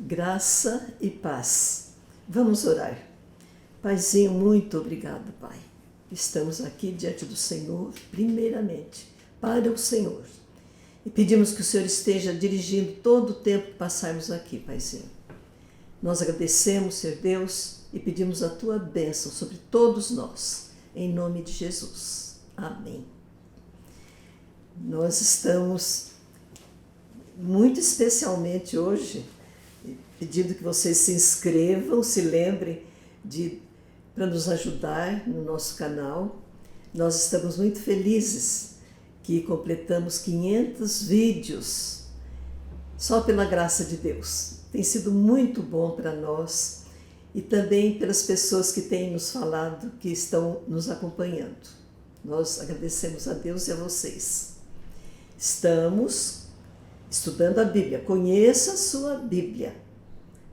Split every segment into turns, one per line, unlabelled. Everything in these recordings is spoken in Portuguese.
Graça e paz. Vamos orar. Paizinho, muito obrigada, Pai. Estamos aqui diante do Senhor, primeiramente, para o Senhor. E pedimos que o Senhor esteja dirigindo todo o tempo que passarmos aqui, Paizinho. Nós agradecemos, Senhor Deus, e pedimos a Tua bênção sobre todos nós, em nome de Jesus. Amém. Nós estamos muito especialmente hoje pedindo que vocês se inscrevam, se lembrem para nos ajudar no nosso canal. Nós estamos muito felizes que completamos 500 vídeos só pela graça de Deus. Tem sido muito bom para nós e também pelas pessoas que têm nos falado, que estão nos acompanhando. Nós agradecemos a Deus e a vocês. Estamos estudando a Bíblia. Conheça a sua Bíblia.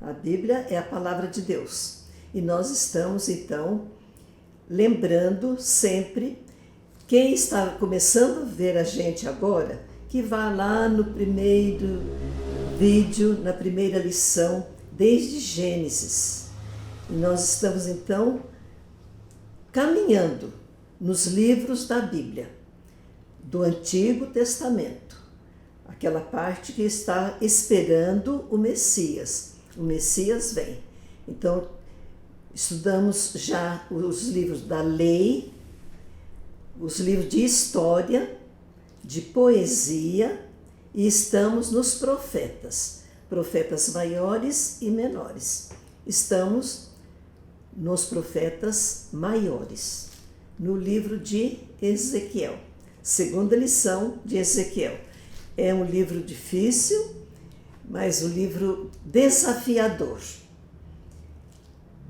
A Bíblia é a palavra de Deus. E nós estamos, então, lembrando sempre, quem está começando a ver a gente agora, que vá lá no primeiro vídeo, na primeira lição, desde Gênesis. E nós estamos, então, caminhando nos livros da Bíblia, do Antigo Testamento, aquela parte que está esperando o Messias. O Messias vem. Então, estudamos já os livros da lei, os livros de história, de poesia, e estamos nos profetas, profetas maiores e menores. Estamos nos profetas maiores, no livro de Ezequiel, segunda lição de Ezequiel. É um livro difícil, mas um livro desafiador.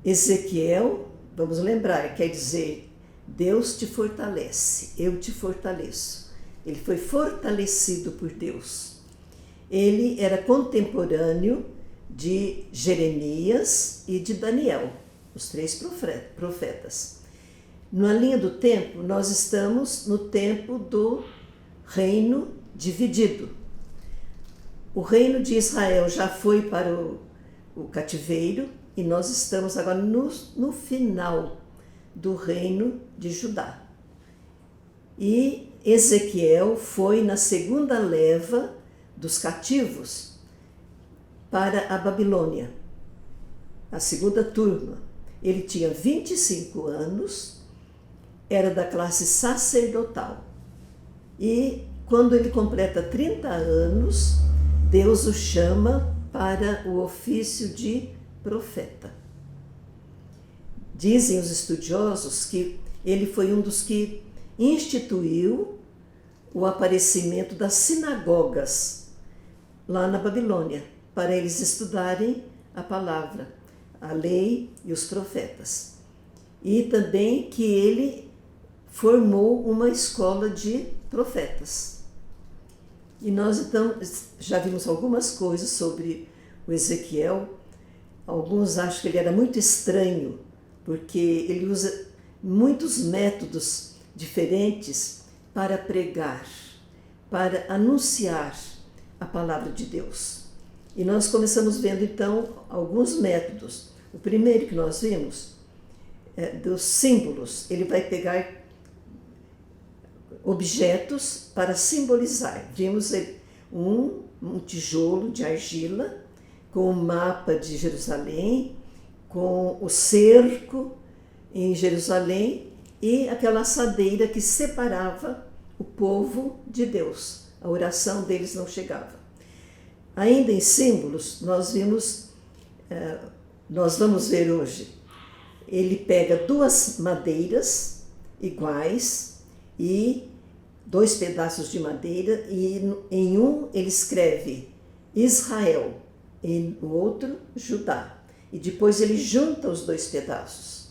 Ezequiel, vamos lembrar, quer dizer, Deus te fortalece, eu te fortaleço. Ele foi fortalecido por Deus. Ele era contemporâneo de Jeremias e de Daniel, os três profetas. Na linha do tempo, nós estamos no tempo do reino dividido. O reino de Israel já foi para o cativeiro e nós estamos agora no final do reino de Judá. E Ezequiel foi na segunda leva dos cativos para a Babilônia, a segunda turma. Ele tinha 25 anos, era da classe sacerdotal. E quando ele completa 30 anos, Deus o chama para o ofício de profeta. Dizem os estudiosos que ele foi um dos que instituiu o aparecimento das sinagogas lá na Babilônia, para eles estudarem a palavra, a lei e os profetas. E também que ele formou uma escola de profetas. E nós, então, já vimos algumas coisas sobre o Ezequiel. Alguns acham que ele era muito estranho, porque ele usa muitos métodos diferentes para pregar, para anunciar a palavra de Deus. E nós começamos vendo, então, alguns métodos. O primeiro que nós vimos é dos símbolos. Ele vai pegar objetos para simbolizar. Vimos um tijolo de argila com o mapa de Jerusalém, com o cerco em Jerusalém e aquela assadeira que separava o povo de Deus. A oração deles não chegava. Ainda em símbolos, nós vamos ver hoje, ele pega duas madeiras iguais e dois pedaços de madeira, e em um ele escreve Israel, e no outro Judá. E depois ele junta os dois pedaços.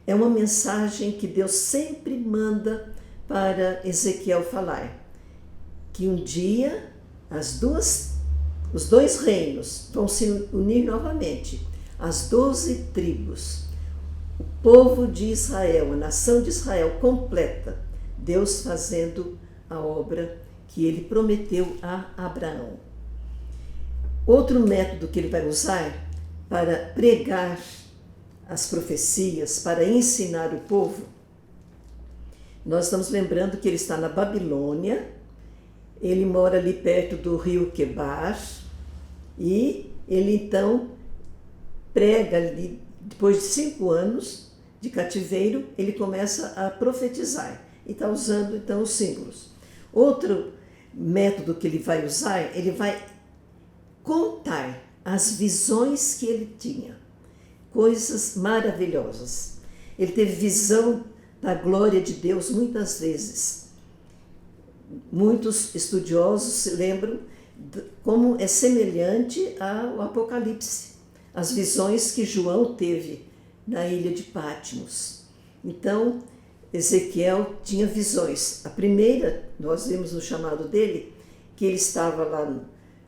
É uma mensagem que Deus sempre manda para Ezequiel falar, que um dia os dois reinos vão se unir novamente, as 12 tribos. O povo de Israel, a nação de Israel completa, Deus fazendo a obra que ele prometeu a Abraão. Outro método que ele vai usar para pregar as profecias, para ensinar o povo, nós estamos lembrando que ele está na Babilônia, ele mora ali perto do rio Quebar, e ele então prega ali, depois de 5 anos de cativeiro, ele começa a profetizar e está usando então os símbolos. Outro método que ele vai usar, ele vai contar as visões que ele tinha, coisas maravilhosas. Ele teve visão da glória de Deus muitas vezes. Muitos estudiosos se lembram como é semelhante ao Apocalipse, as visões que João teve na ilha de Patmos. Então, Ezequiel tinha visões. A primeira, nós vimos no chamado dele, que ele estava lá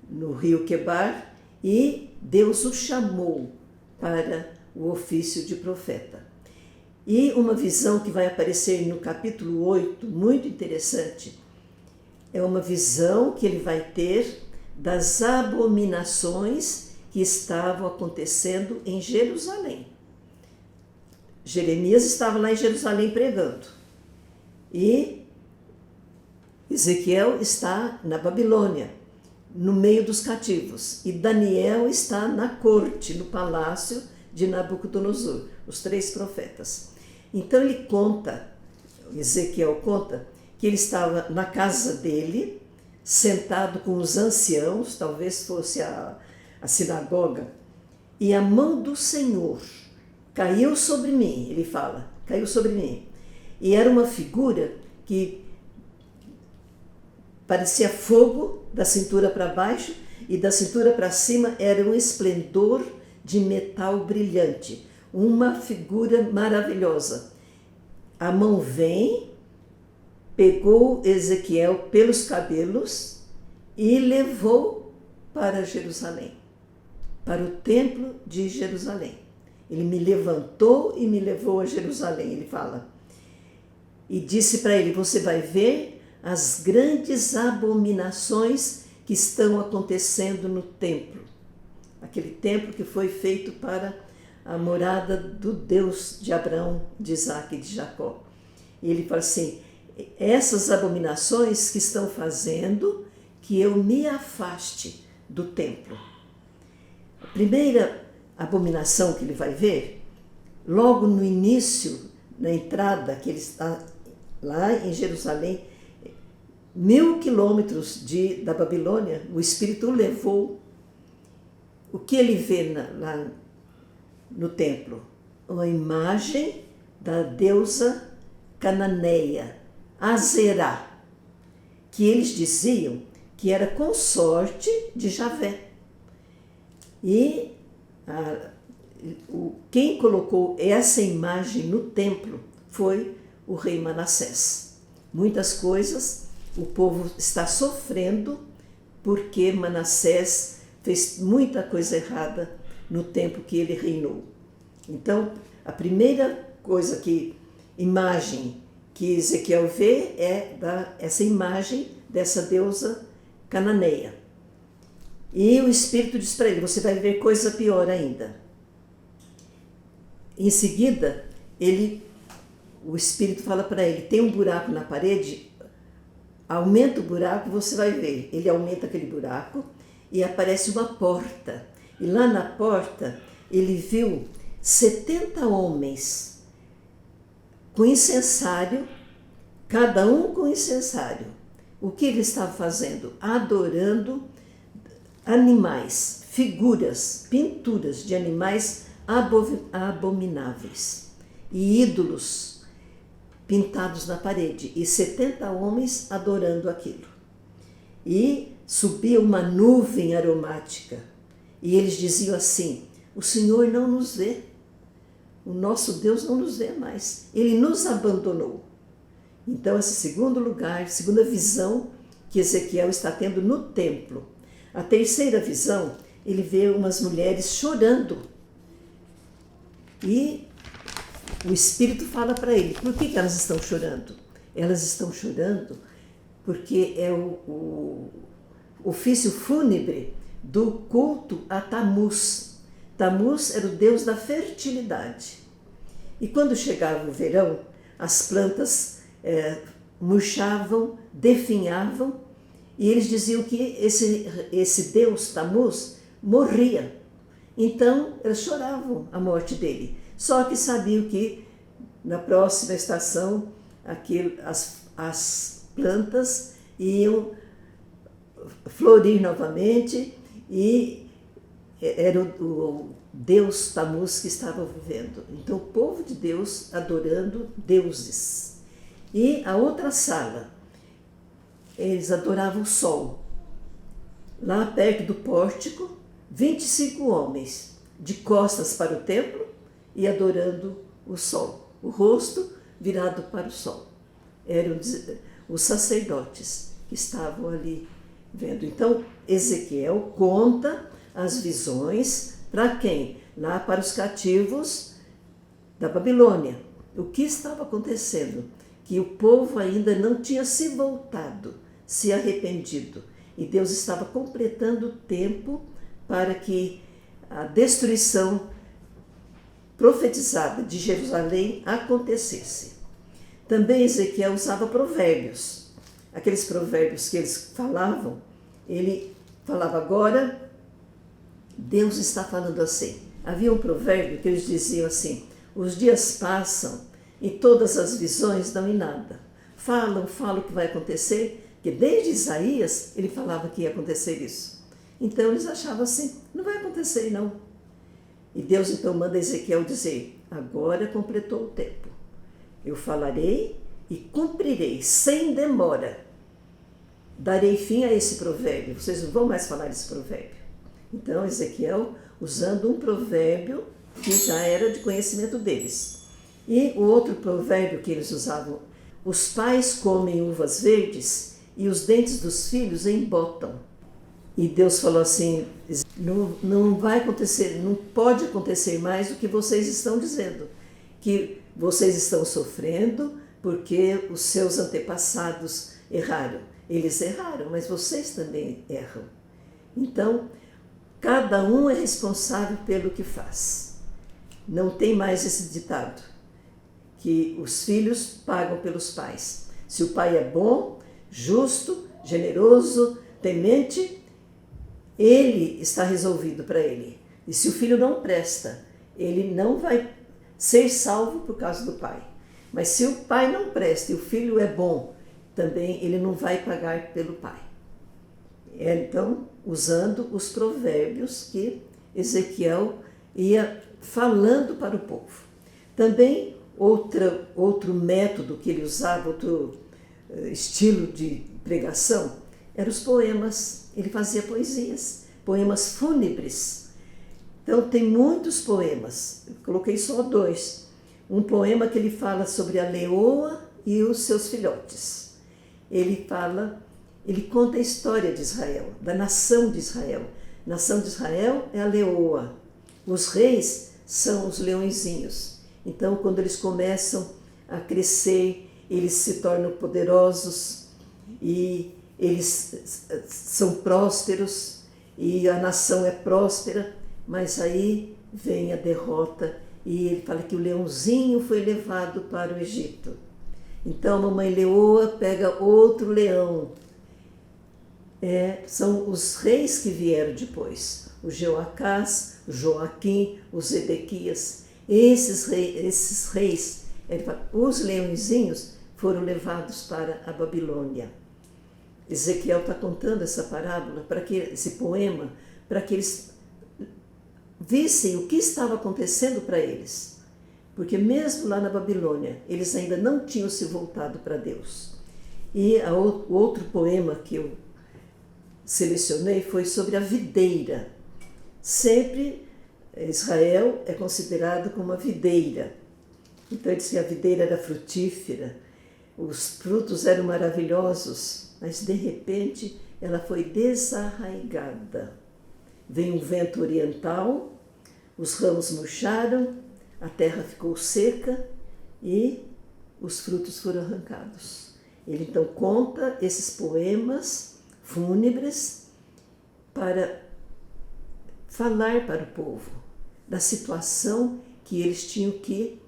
no rio Quebar e Deus o chamou para o ofício de profeta. E uma visão que vai aparecer no capítulo 8, muito interessante, é uma visão que ele vai ter das abominações que estavam acontecendo em Jerusalém. Jeremias estava lá em Jerusalém pregando. E Ezequiel está na Babilônia, no meio dos cativos. E Daniel está na corte, no palácio de Nabucodonosor, os 3 profetas. Então ele conta, Ezequiel conta, que ele estava na casa dele, sentado com os anciãos, talvez fosse a sinagoga, e a mão do Senhor caiu sobre mim, ele fala, caiu sobre mim. E era uma figura que parecia fogo da cintura para baixo e da cintura para cima era um esplendor de metal brilhante, uma figura maravilhosa. A mão vem, pegou Ezequiel pelos cabelos e levou para Jerusalém, para o templo de Jerusalém. Ele me levantou e me levou a Jerusalém, ele fala. E disse para ele, você vai ver as grandes abominações que estão acontecendo no templo. Aquele templo que foi feito para a morada do Deus de Abraão, de Isaac e de Jacó. E ele fala assim, essas abominações que estão fazendo que eu me afaste do templo. A primeira abominação que ele vai ver, logo no início, na entrada, que ele está lá em Jerusalém, 1000 quilômetros da Babilônia, o Espírito o levou. O que ele vê lá no templo? Uma imagem da deusa cananeia, Azerá, que eles diziam que era consorte de Javé. E quem colocou essa imagem no templo foi o rei Manassés. Muitas coisas o povo está sofrendo porque Manassés fez muita coisa errada no tempo que ele reinou. Então, a primeira imagem que Ezequiel vê é essa imagem dessa deusa cananeia. E o Espírito diz para ele, você vai ver coisa pior ainda. Em seguida, o Espírito fala para ele, tem um buraco na parede, aumenta o buraco, você vai ver. Ele aumenta aquele buraco e aparece uma porta. E lá na porta, ele viu 70 homens com incensário, cada um com incensário. O que ele estava fazendo? Adorando animais, figuras, pinturas de animais abomináveis e ídolos pintados na parede, e 70 homens adorando aquilo. E subia uma nuvem aromática, e eles diziam assim, o Senhor não nos vê, o nosso Deus não nos vê mais, Ele nos abandonou. Então, esse segundo lugar, segunda visão que Ezequiel está tendo no templo. A terceira visão, ele vê umas mulheres chorando. E o Espírito fala para ele, por que elas estão chorando? Elas estão chorando porque é o ofício fúnebre do culto a Tamuz. Tamuz era o deus da fertilidade. E quando chegava o verão, as plantas murchavam, definhavam, e eles diziam que esse deus Tamuz morria. Então, eles choravam a morte dele. Só que sabiam que na próxima estação as plantas iam florir novamente e era o Deus Tamuz que estava vivendo. Então, o povo de Deus adorando deuses. E a outra sala, eles adoravam o sol. Lá perto do pórtico, 25 homens de costas para o templo e adorando o sol, o rosto virado para o sol. Eram os sacerdotes que estavam ali vendo. Então, Ezequiel conta as visões para quem? Lá para os cativos da Babilônia. O que estava acontecendo? Que o povo ainda não tinha se voltado, se arrependido. E Deus estava completando o tempo para que a destruição profetizada de Jerusalém acontecesse. Também Ezequiel usava provérbios. Aqueles provérbios que eles falavam, ele falava agora, Deus está falando assim. Havia um provérbio que eles diziam assim: os dias passam e todas as visões dão em nada. Falam o que vai acontecer, que desde Isaías ele falava que ia acontecer isso. Então eles achavam assim, não vai acontecer não. E Deus então manda Ezequiel dizer, agora completou o tempo. Eu falarei e cumprirei sem demora. Darei fim a esse provérbio. Vocês não vão mais falar esse provérbio. Então Ezequiel usando um provérbio que já era de conhecimento deles. E o outro provérbio que eles usavam, os pais comem uvas verdes e os dentes dos filhos embotam. E Deus falou assim, não vai acontecer, não pode acontecer mais o que vocês estão dizendo, que vocês estão sofrendo porque os seus antepassados erraram. Eles erraram, mas vocês também erram. Então, cada um é responsável pelo que faz. Não tem mais esse ditado, que os filhos pagam pelos pais. Se o pai é bom, justo, generoso, temente, ele está resolvido para ele. E se o filho não presta, ele não vai ser salvo por causa do pai. Mas se o pai não presta e o filho é bom, também ele não vai pagar pelo pai. Então, usando os provérbios que Ezequiel ia falando para o povo. Também outro método que ele usava, outro estilo de pregação, eram os poemas. Ele fazia poesias, poemas fúnebres. Então tem muitos poemas, eu coloquei só 2. Um poema que ele fala sobre a leoa e os seus filhotes. Ele conta a história de Israel, da nação de Israel. A nação de Israel é a leoa. Os reis são os leõezinhos. Então, quando eles começam a crescer, eles se tornam poderosos e eles são prósperos e a nação é próspera, mas aí vem a derrota e ele fala que o leãozinho foi levado para o Egito. Então a mamãe leoa pega outro leão. São os reis que vieram depois, o Jeoacás, o Joaquim, o Zedequias. Esses reis, ele fala, os leõezinhos foram levados para a Babilônia. Ezequiel está contando essa parábola, esse poema, para que eles vissem o que estava acontecendo para eles. Porque mesmo lá na Babilônia, eles ainda não tinham se voltado para Deus. E o outro poema que eu selecionei foi sobre a videira. Sempre Israel é considerado como uma videira. Então ele disse que a videira era frutífera, os frutos eram maravilhosos, mas de repente ela foi desarraigada. Veio um vento oriental, os ramos murcharam, a terra ficou seca e os frutos foram arrancados. Ele então conta esses poemas fúnebres para falar para o povo da situação que eles tinham que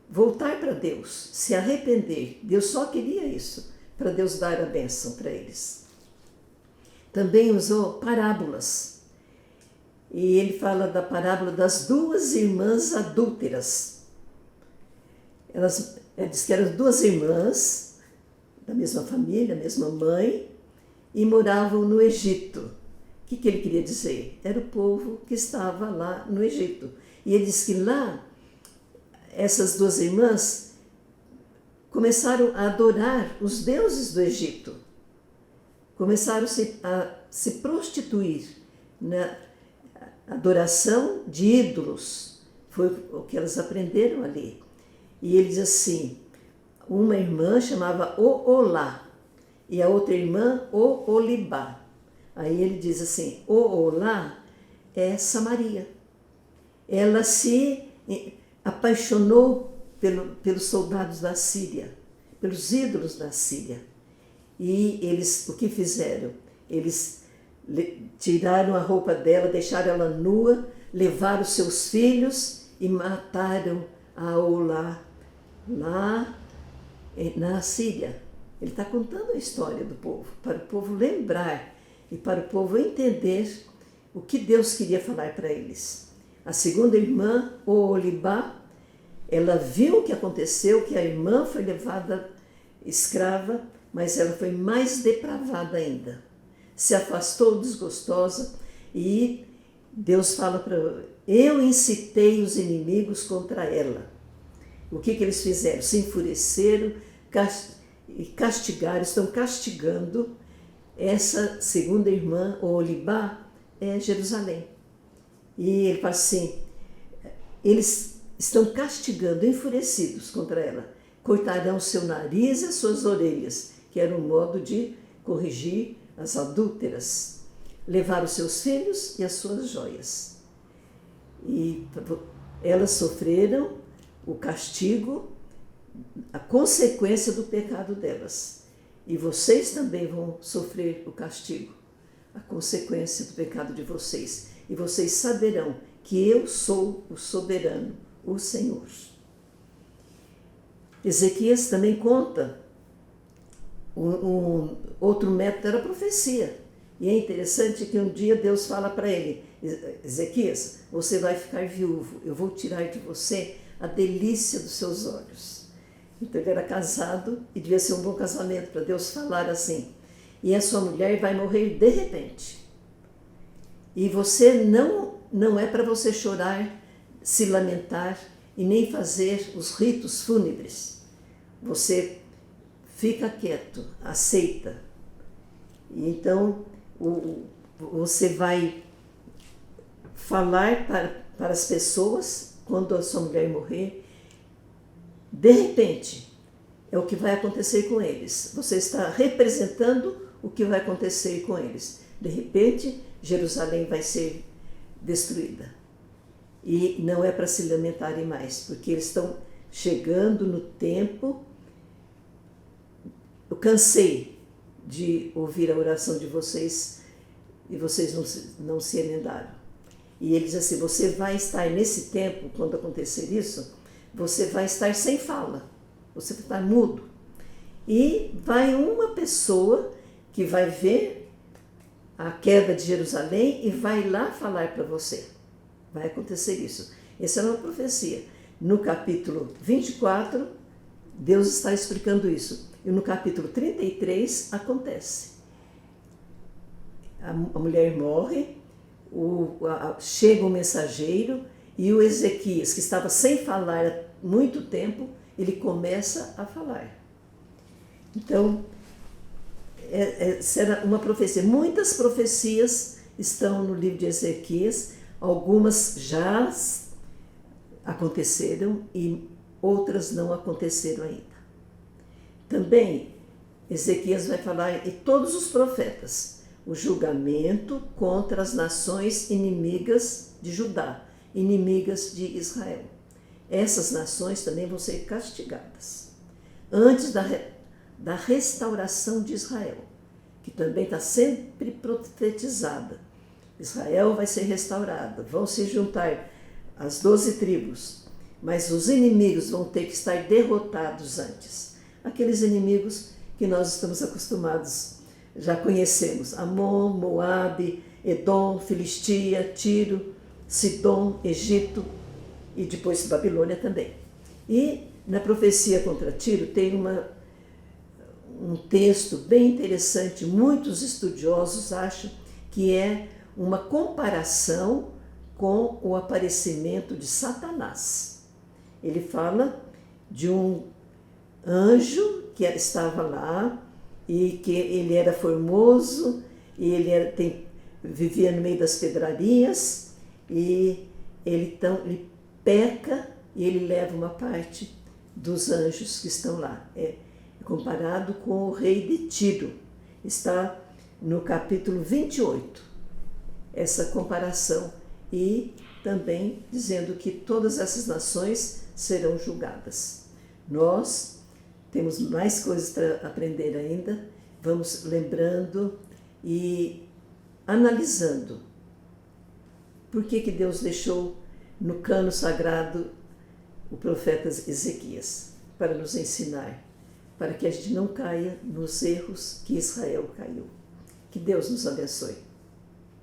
voltar para Deus, se arrepender. Deus só queria isso, para Deus dar a bênção para eles. Também usou parábolas. E ele fala da parábola das duas irmãs adúlteras. Ele diz que eram duas irmãs, da mesma família, mesma mãe, e moravam no Egito. O que ele queria dizer? Era o povo que estava lá no Egito. E ele diz que lá, essas duas irmãs começaram a adorar os deuses do Egito. Começaram a se prostituir na adoração de ídolos. Foi o que elas aprenderam ali. E ele diz assim, uma irmã chamava Oolá e a outra irmã Oholibá. Aí ele diz assim, Oolá é Samaria. Ela se apaixonou pelos soldados da Síria, pelos ídolos da Síria. E eles, o que fizeram? Eles tiraram a roupa dela, deixaram ela nua, levaram seus filhos e mataram a Oolá lá na Síria. Ele está contando a história do povo, para o povo lembrar e para o povo entender o que Deus queria falar para eles. A segunda irmã, Oholibá, ela viu o que aconteceu, que a irmã foi levada escrava, mas ela foi mais depravada ainda. Se afastou desgostosa e Deus fala para ela, eu incitei os inimigos contra ela. O que eles fizeram? Se enfureceram e castigaram, estão castigando essa segunda irmã, Oholibá, é Jerusalém. E ele fala assim, eles estão castigando, enfurecidos contra ela. Cortarão seu nariz e as suas orelhas, que era um modo de corrigir as adúlteras. Levaram seus filhos e as suas joias. E elas sofreram o castigo, a consequência do pecado delas. E vocês também vão sofrer o castigo, a consequência do pecado de vocês. E vocês saberão que eu sou o soberano, o Senhor. Ezequias também conta outro método, era a profecia. E é interessante que um dia Deus fala para ele, Ezequias, você vai ficar viúvo, eu vou tirar de você a delícia dos seus olhos. Então ele era casado e devia ser um bom casamento para Deus falar assim. E a sua mulher vai morrer de repente. E você não é para você chorar, se lamentar e nem fazer os ritos fúnebres. Você fica quieto, aceita. E então você vai falar para as pessoas quando a sua mulher morrer. De repente, é o que vai acontecer com eles. Você está representando o que vai acontecer com eles. De repente, Jerusalém vai ser destruída. E não é para se lamentarem mais, porque eles estão chegando no tempo. Eu cansei de ouvir a oração de vocês e vocês não se emendaram. E ele diz assim, você vai estar nesse tempo, quando acontecer isso, você vai estar sem fala, você vai estar mudo. E vai uma pessoa que vai ver a queda de Jerusalém e vai lá falar para você. Vai acontecer isso. Essa é uma profecia. No capítulo 24, Deus está explicando isso. E no capítulo 33 acontece. A mulher morre, chega o mensageiro e o Ezequias, que estava sem falar há muito tempo, ele começa a falar. Então, será uma profecia. Muitas profecias estão no livro de Ezequias, algumas já aconteceram e outras não aconteceram ainda. Também, Ezequias vai falar, e todos os profetas, o julgamento contra as nações inimigas de Judá, inimigas de Israel. Essas nações também vão ser castigadas. Antes da restauração de Israel, que também está sempre profetizada, Israel vai ser restaurada, vão se juntar as 12 tribos, mas os inimigos vão ter que estar derrotados antes. Aqueles inimigos que nós estamos acostumados, já conhecemos: Amon, Moabe, Edom, Filistia, Tiro, Sidom, Egito e depois Babilônia também. E na profecia contra Tiro tem um texto bem interessante, muitos estudiosos acham que é uma comparação com o aparecimento de Satanás. Ele fala de um anjo que estava lá e que ele era formoso e vivia no meio das pedrarias e ele peca e ele leva uma parte dos anjos que estão lá. É comparado com o rei de Tiro. Está no capítulo 28, essa comparação, e também dizendo que todas essas nações serão julgadas. Nós temos mais coisas para aprender ainda, vamos lembrando e analisando por que Deus deixou no cano sagrado o profeta Ezequias, para nos ensinar, para que a gente não caia nos erros que Israel caiu. Que Deus nos abençoe.